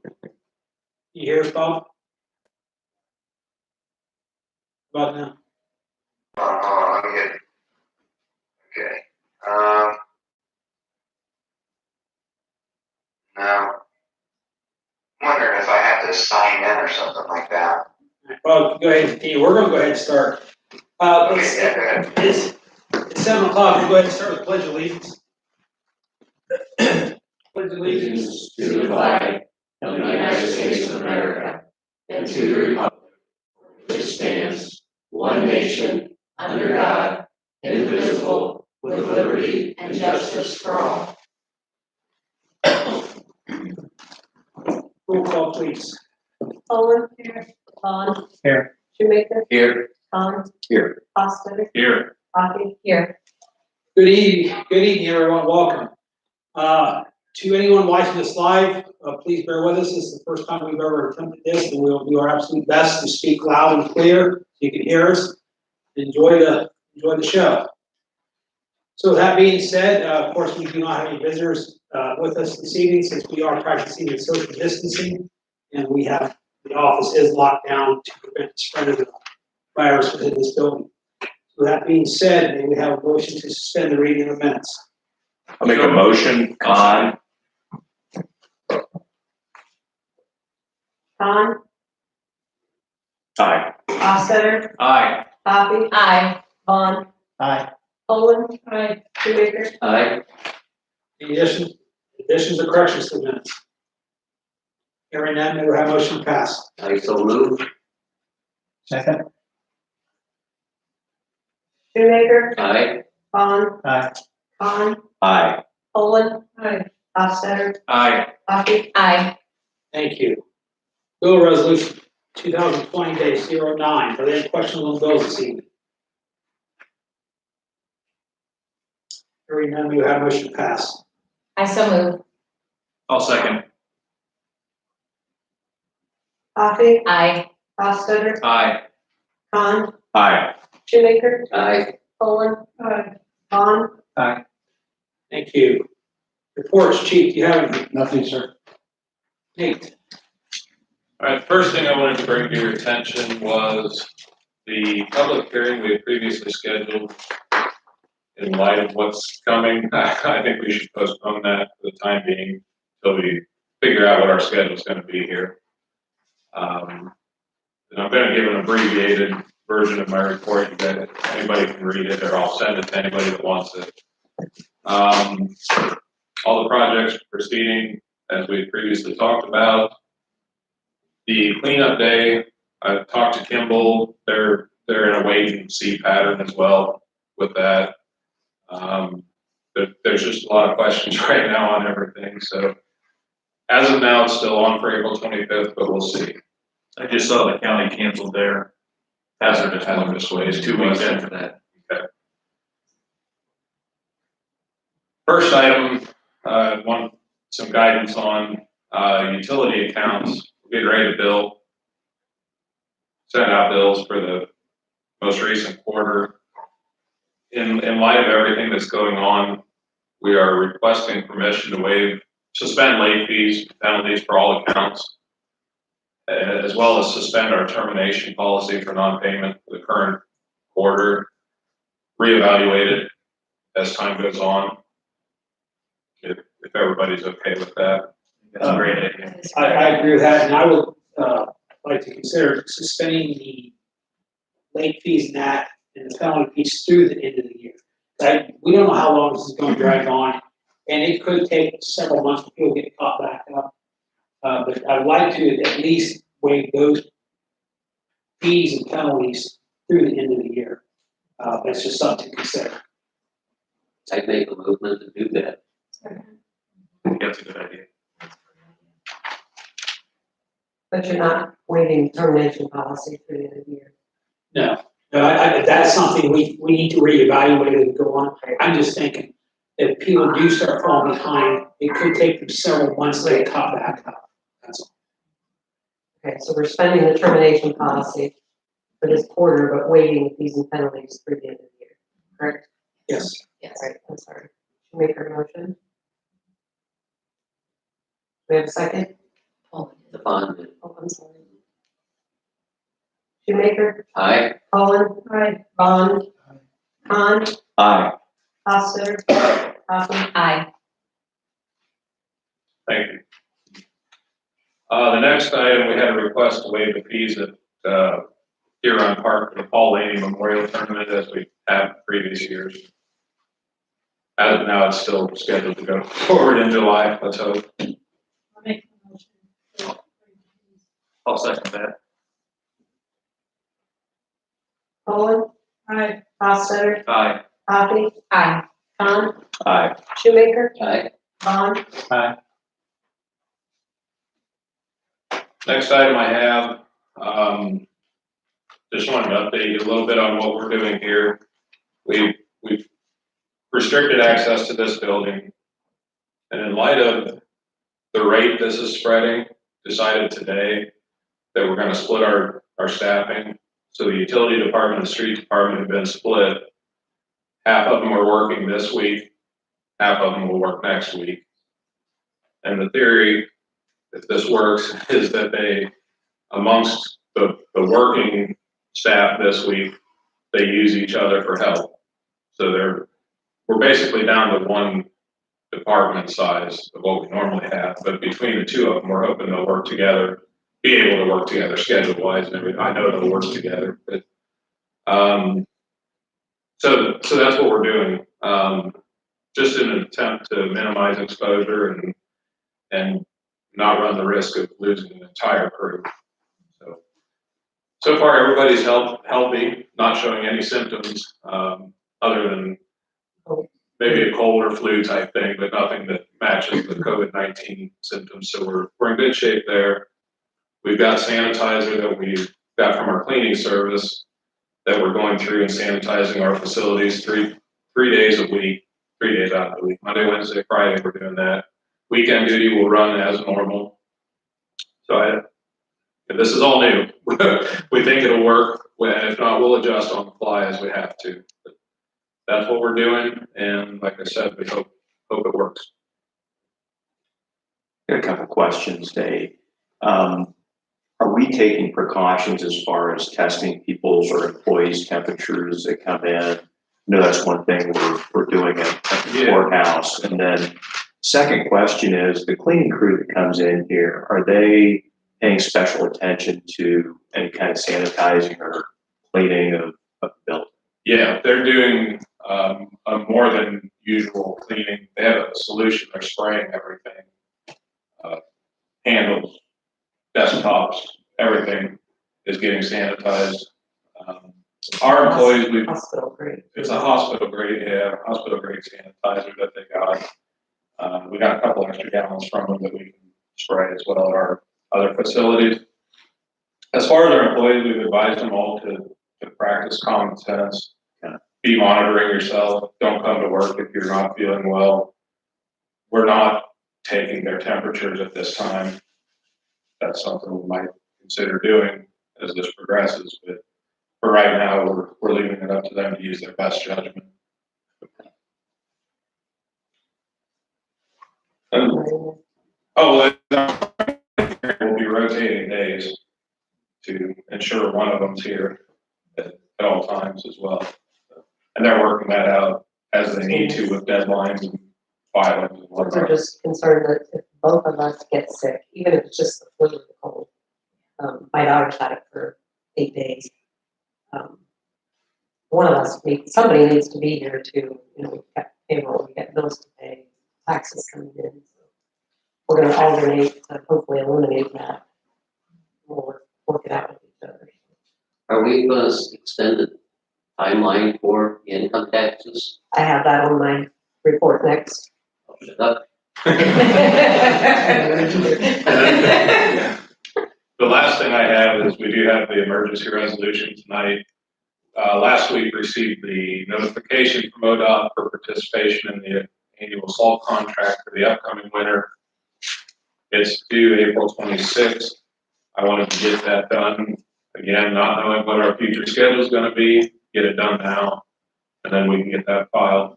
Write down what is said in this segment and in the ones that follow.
You hear us, Bob? About now? Let me get, okay. Now, I'm wondering if I have to sign in or something like that. Well, go ahead, Steve. We're gonna go ahead and start. Okay, yeah, go ahead. It's 7 o'clock. We'll go ahead and start with the Pledge of Allegiance. Pledge of Allegiance to the flag of the United States of America and to the republic which stands one nation under God, indivisible, with liberty and justice for all. Roll call, please. Owen. Here. Vaughn. Here. Shoemaker. Here. Khan. Here. Foster. Here. Coffee. Here. Good evening, everyone. Welcome. To anyone watching this live, please bear with us. This is the first time we've ever attempted this, and we'll do our absolute best to speak loud and clear so you can hear us. Enjoy the show. So with that being said, of course, we do not have any visitors with us this evening since we are practicing the social distancing, and the office is locked down to prevent the spread of the virus within this building. With that being said, may we have a motion to suspend the reading of the minutes? I'll make a motion on. Khan. Aye. Foster. Aye. Coffee. Aye. Vaughn. Aye. Owen. Aye. Shoemaker. Aye. Any additions or corrections to the minutes? Hearing none, may we have a motion to pass? I so move. Second. Shoemaker. Aye. Vaughn. Aye. Khan. Aye. Owen. Aye. Foster. Aye. Coffee. Aye. Thank you. Bill resolution 2020-09. Are there any questions on bills this evening? Hearing none, may we have a motion to pass? I so move. I'll second. Coffee. Aye. Foster. Aye. Khan. Aye. Shoemaker. Aye. Owen. Aye. Vaughn. Aye. Thank you. Reports, Chief, do you have anything? Nothing, sir. Nate? All right, the first thing I wanted to bring to your attention was the public hearing we had previously scheduled. In light of what's coming, I think we should postpone that for the time being until we figure out what our schedule is going to be here. And I'm going to give an abbreviated version of my report that anybody can read it, or I'll send it to anybody that wants it. All the projects proceeding as we previously talked about. The cleanup day, I talked to Kimball. They're in a wait and see pattern as well with that. There's just a lot of questions right now on everything. So as of now, it's still on for April 25th, but we'll see. I just saw the county canceled their hazardous waste 2 weeks after that. Okay. First item, want some guidance on utility accounts. We're getting ready to send out bills for the most recent quarter. In light of everything that's going on, we are requesting permission to suspend late fees, penalties for all accounts, as well as suspend our termination policy for non-payment for the current quarter, reevaluate it as time goes on, if everybody's okay with that. That's a great idea. I agree with that, and I would like to consider suspending the late fees and that, and the penalty fees through the end of the year. We don't know how long this is going to drag on, and it could take several months for people to get caught back up. But I'd like to at least waive those fees and penalties through the end of the year. That's just something to consider. I'd make a movement to do that. That's a good idea. But you're not waiving termination policy for the end of the year. No, that's something we need to reevaluate as we go on. I'm just thinking, if people do start falling behind, it could take them several months to get caught back up. That's all. Okay, so we're spending the termination policy for this quarter, but waiving fees and penalties through the end of the year, correct? Yes. Yes. Right, I'm sorry. Should we make our motion? Do we have a second? fund. Oh, I'm sorry. Shoemaker, Aye. Cullen. Aye. Bond. Con. Aye. Foster. Houghton. Aye. Thank you. The next item, we had a request to waive the fees at, Huron Park for the Paul Laney Memorial Tournament as we have in previous years. As of now, it's still scheduled to go forward in July, let's hope. I'll second that. Cullen. Aye. Foster. Aye. Houghton. Aye. Con. Aye. Shoemaker, Aye. Bond. Next item I have, just wanted to update you a little bit on what we're doing here. We've restricted access to this building. And in light of the rate this is spreading, decided today that we're gonna split our staffing. So the utility department and the street department have been split. Half of them are working this week, half of them will work next week. And the theory, if this works, is that they, amongst the working staff this week, they use each other for help. So we're basically down to one department size of what we normally have, but between the two of them, we're hoping they'll work together, be able to work together schedule-wise and everything. I know they'll work together, but, so that's what we're doing. Just in an attempt to minimize exposure and not run the risk of losing an entire crew. So far, everybody's healthy, not showing any symptoms, other than maybe a cold or flu type thing, but nothing that matches the COVID-19 symptoms. So we're in good shape there. We've got sanitizer that we got from our cleaning service that we're going through and sanitizing our facilities three days a week, 3 days out of the week. Monday, Wednesday, Friday, we're doing that. Weekend duty will run as normal. So this is all new. We think it'll work. If not, we'll adjust on the fly as we have to. But that's what we're doing. And like I said, we hope it works. Got a couple questions, Dave. Are we taking precautions as far as testing people's or employees' temperatures that come in? I know that's one thing we're doing at the courthouse. And then second question is, the cleaning crew that comes in here, are they paying special attention to any kind of sanitizing or cleaning of the building? Yeah, they're doing a more than usual cleaning. They have a solution. They're spraying everything. Handles, desktops, everything is getting sanitized. Our employees, Hospital grade. it's a hospital grade sanitizer that they got. We got a couple extra gallons from them that we can spray as well at our other facilities. As far as our employees, we've advised them all to practice common sense. Be monitoring yourself. Don't come to work if you're not feeling well. We're not taking their temperatures at this time. That's something we might consider doing as this progresses, but for right now, we're leaving it up to them to use their best judgment. We'll be rotating days to ensure one of them's here at all times as well. And they're working that out as they need to with deadlines and filings and We're whatnot. just concerned that if both of us get sick, even if it's just the flu or the cold, my daughter's had it for 8 days. One of us, somebody needs to be here to, we've got payroll, we got bills to pay, taxes coming in. So we're gonna alternate to hopefully eliminate that. We'll work it out with each other. Are we gonna extend the timeline for income taxes? I have that on my report next. Shut up. The last thing I have is we do have the emergency resolution tonight. Last week received the notification from ODOT for participation in the annual salt contract for the upcoming winter. It's due April 26th. I wanted to get that done. Again, not knowing what our future schedule is going to be, get it done now, and then we can get that filed.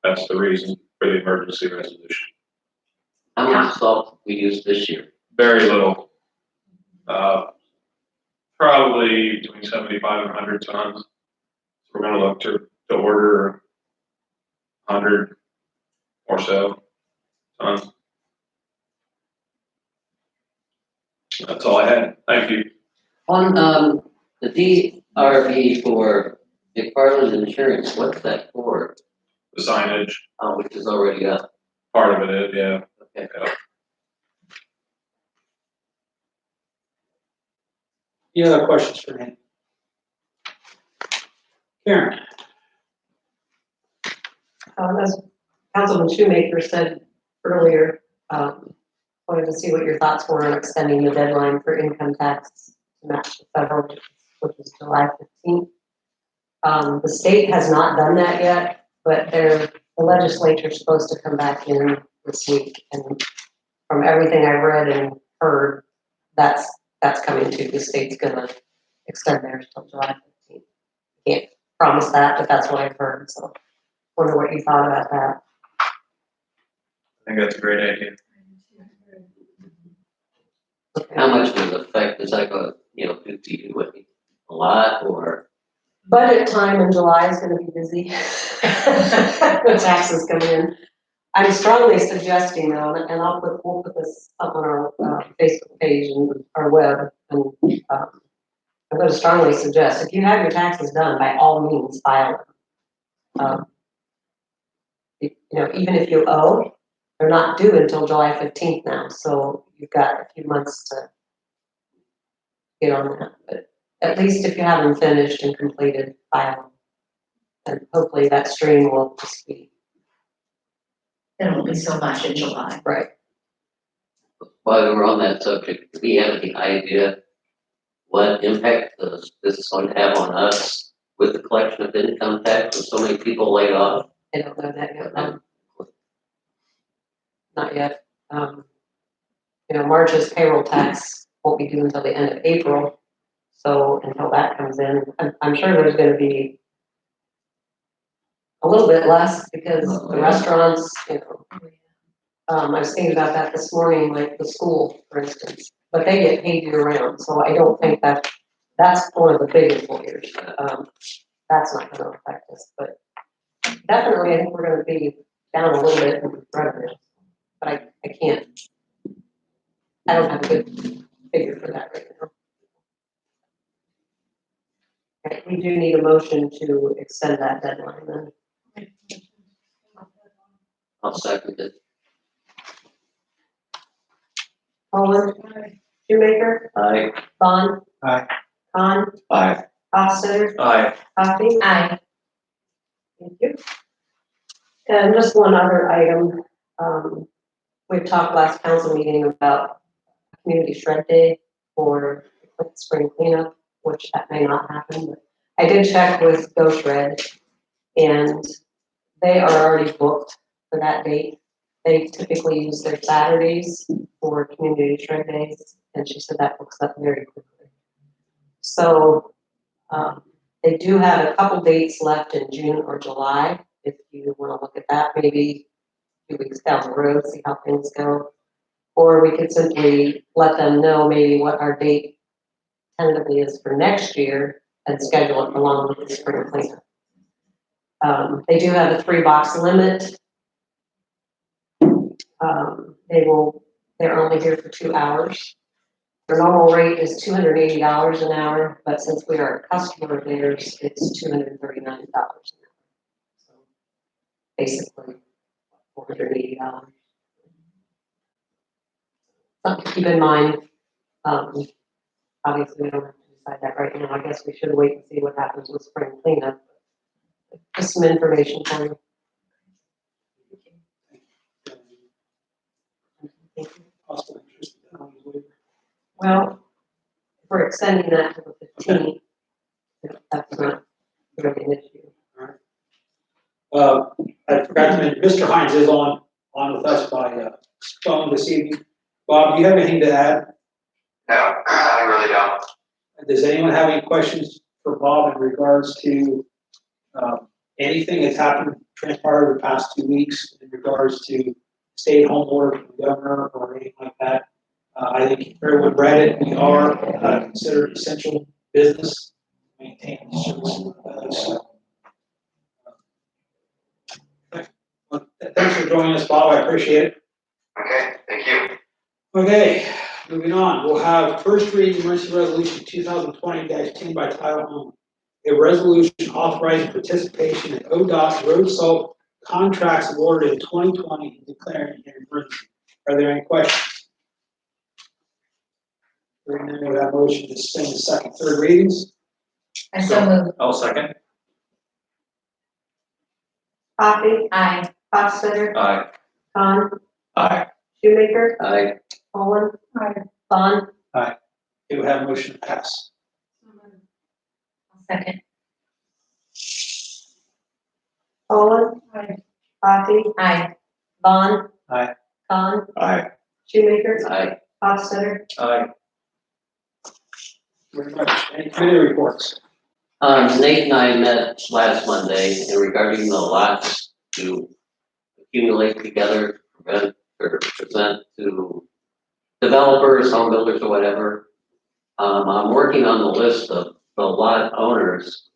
That's the reason for the emergency resolution. How much salt we used this year? very little. Probably between 75 and 100 tons. So we're gonna look to order 100 or so tons. That's all I had. Thank you. On, the DRV for McFarland Insurance, what's that for? The signage, Which is already up, part of it is, yeah. okay. Yeah. Any other questions for me? Karen? As Councilman Shoemaker said earlier, wanted to see what your thoughts were on extending the deadline for income tax to match the federal, which is July 15th. The state has not done that yet, but the legislature is supposed to come back in this week. And from everything I've read and heard, that's coming too. The state's gonna extend theirs till July 15th. Can't promise that, but that's what I've heard, so wonder what you thought about that. I think that's a great idea. How much does it affect, is that gonna, do to you, a lot, or? Budget time in July is gonna be busy. The taxes come in. I'm strongly suggesting though, and we'll put this up on our Facebook page and our web, and I'm gonna strongly suggest, if you have your taxes done, by all means, file them. Even if you owe, they're not due until July 15th now, so you've got a few months to get on that, but at least if you have them finished and completed, file them. And hopefully that stream will just be There won't be so much in July. right. While we're on that subject, do we have any idea what impact this is going to have on us with the collection of income tax with so many people laid off? I don't know that yet. Not yet. March's payroll tax won't be due until the end of April. So until that comes in, I'm sure there's gonna be a little bit less because the restaurants, I was thinking about that this morning, like the school, for instance, but they get paid year round, so I don't think that's one of the big employers. That's not gonna affect us, but definitely I think we're gonna be down a little bit in revenue, but I can't, I don't have a good figure for that right now. Okay, we do need a motion to extend that deadline then. I'll second it. Holland? Shoemaker? Aye. Bond? Aye. Khan? Aye. Hofstadter? Aye. Coffee? Aye. Thank you. And just one other item, we've talked last council meeting about community shred day for spring cleanup, which that may not happen, but I did check with Go Shred and they are already booked for that date. They typically use their Saturdays for community shred days, and she said that books up very quickly. So, they do have a couple dates left in June or July, if you wanna look at that, maybe 2 weeks down the road, see how things go. Or we could simply let them know maybe what our date tentatively is for next year and schedule it along with the spring cleanup. They do have a 3-box limit. They're only here for 2 hours. Their normal rate is $280 an hour, but since we are a customer of theirs, it's $239 an hour. So basically, $480. Something to keep in mind. Obviously, we don't have to decide that right now. I guess we should wait and see what happens with spring cleanup. Just some information for you. Thank you. Also interested in Well, if we're extending that to the 15th, that's not really an issue. I forgot to mention, Mr. Hines is on with us by phone this evening. Bob, do you have anything to add? No, I really don't. Does anyone have any questions for Bob in regards to anything that's happened, transpired in the past 2 weeks in regards to stay-at-home order from the governor or anything like that? I think everyone read it, we are considered essential business, maintain these services. Well, thanks for joining us, Bob, I appreciate it. Okay, thank you. Okay, moving on, we'll have first reading emergency resolution 2020-10 by title only. A resolution authorizing participation in ODOT road salt contracts awarded in 2020 and declaring an emergency. Are there any questions? Hearing none, we have a motion to suspend the second, third readings. I so moved. I'll second. Coffee, Aye. Hofstadter, Aye. Khan, Aye. Shoemaker, Aye. Poland, Bond, Do we have a motion to pass? Second. Poland, Coffee, Aye. Bond. Aye. Khan, Aye. Shoemaker, Aye. Hofstadter, Aye. Very much. Any committee reports? Nate and I met last Monday and regarding the lots to accumulate together, prevent or present to developers, home builders or whatever. I'm working on the list of the lot owners.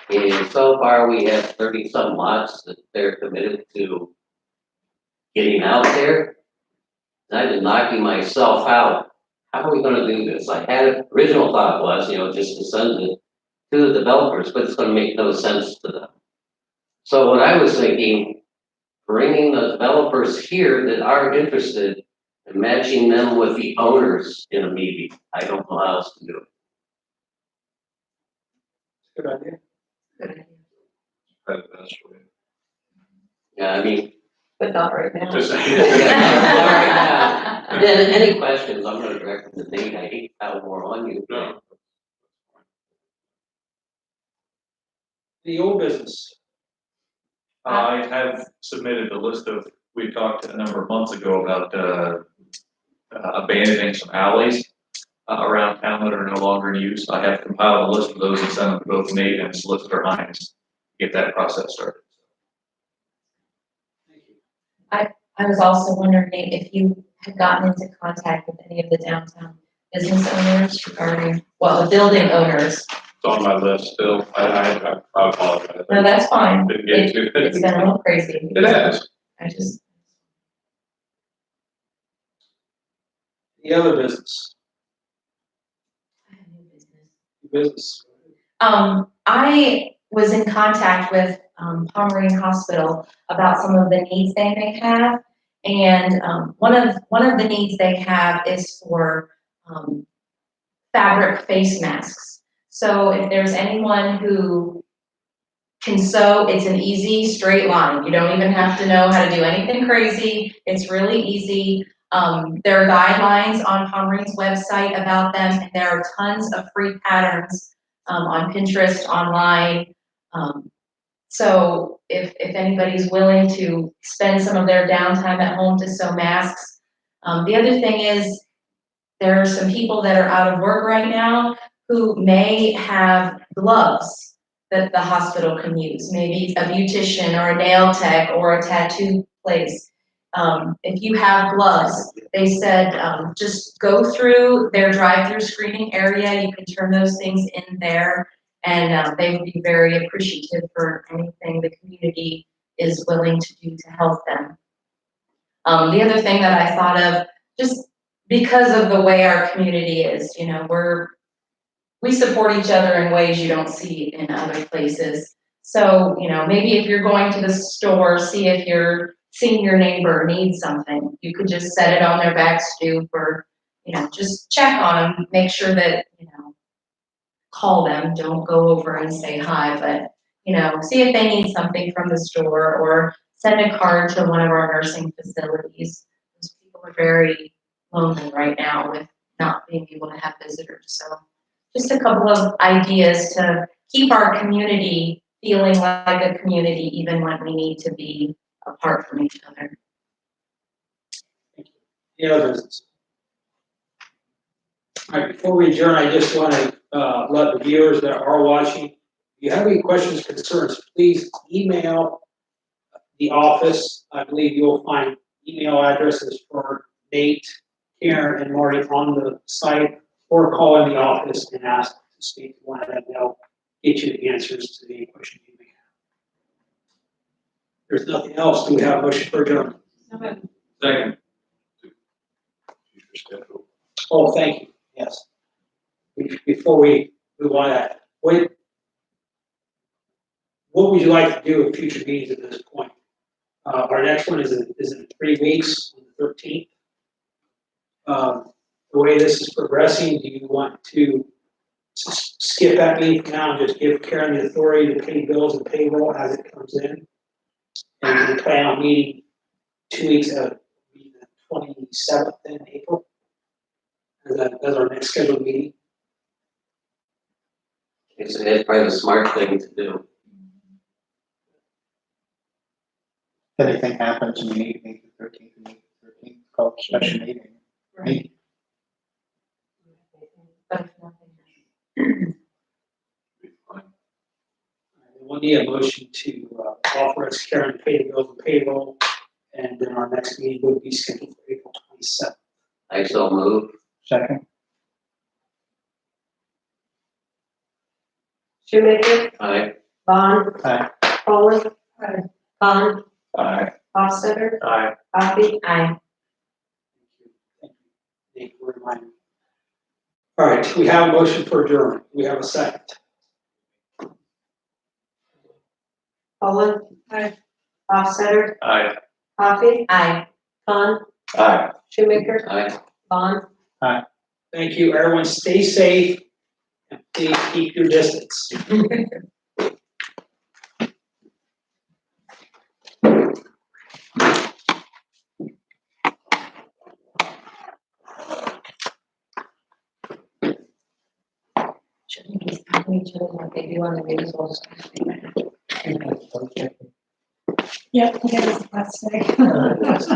And so far we have 30-some lots that they're committed to getting out there. And I've been knocking myself out. How are we gonna do this? I had, original thought was, just to send it to the developers, but it's gonna make no sense to them. So what I was thinking, bringing the developers here that are interested and matching them with the owners in a meeting. I don't know how else to do it. Good idea. Good idea. Probably the best way. Yeah, I mean, but not right now. Just yeah, right now. And then any questions, I'm gonna direct them to Nate. I hate to have more on you. No. The old business. I have submitted a list of, we talked a number of months ago about, abandoning some alleys around town that are no longer in use. I have compiled a list of those and sent them to both Nate and Solicitor Hines to get that process started. Thank you. I was also wondering, Nate, if you had gotten into contact with any of the downtown business owners regarding, well, the building owners. It's on my list still. I apologize. No, that's fine. Didn't get to It's it. been a little crazy. It has. I just, The other business. I have new business. Business. I was in contact with Pomeranian Hospital about some of the needs they may have. And one of the needs they have is for fabric face masks. So if there's anyone who can sew, it's an easy straight line. You don't even have to know how to do anything crazy. It's really easy. There are guidelines on Pomeranian's website about them, and there are tons of free patterns on Pinterest, online. So if anybody's willing to spend some of their downtime at home to sew masks. The other thing is, there are some people that are out of work right now who may have gloves that the hospital can use, maybe a beautician or a nail tech or a tattoo place. If you have gloves, they said just go through their drive-through screening area. You can turn those things in there, and they would be very appreciative for anything the community is willing to do to help them. The other thing that I thought of, just because of the way our community is, we support each other in ways you don't see in other places. So, maybe if you're going to the store, see if your senior neighbor needs something. You could just set it on their back stoop, or, just check on them, make sure that, call them, don't go over and say hi, but, see if they need something from the store, or send a card to one of our nursing facilities. Those people are very lonely right now with not being able to have visitors. So just a couple of ideas to keep our community feeling like a community, even when we need to be apart from each other. The other business. All right, before we adjourn, I just want to let the viewers that are watching, if you have any questions, concerns, please email the office. I believe you'll find email addresses for Nate, Karen and Marty on the site, or call in the office and ask to speak to one of them. They'll get you the answers to the questions you may have. There's nothing else. Do we have a motion for adjournment? Second. Oh, thank you. Yes. Before we move on, what would you like to do in future meetings at this point? Our next one is in 3 weeks, on the 13th. The way this is progressing, do you want to skip that meeting for now and just give Karen the authority to pay bills and payroll as it comes in? And we plan on meeting 2 weeks out, the 27th in April? As our next scheduled meeting? It's probably the smart thing to do. If anything happens and you need to meet the 13th, call a special meeting. Right. But if nothing We'll need a motion to authorize Karen to pay the bills and payroll, and then our next meeting would be scheduled for April 27th. I so move. Second, Shoemaker, Aye. Bond, aye. Poland, Con, Aye. Hofstadter, Aye. Coffee. Aye. Thank you for reminding me. All right, we have a motion for adjournment. We have a second. Poland, Hofstadter, Aye. Coffee, Aye. Con, Aye. Shoemaker, Aye. Bond. Thank you, everyone. Stay safe and please keep your distance. Shouldn't be stopping each other like they do on the visuals. Okay. Yep, I guess that's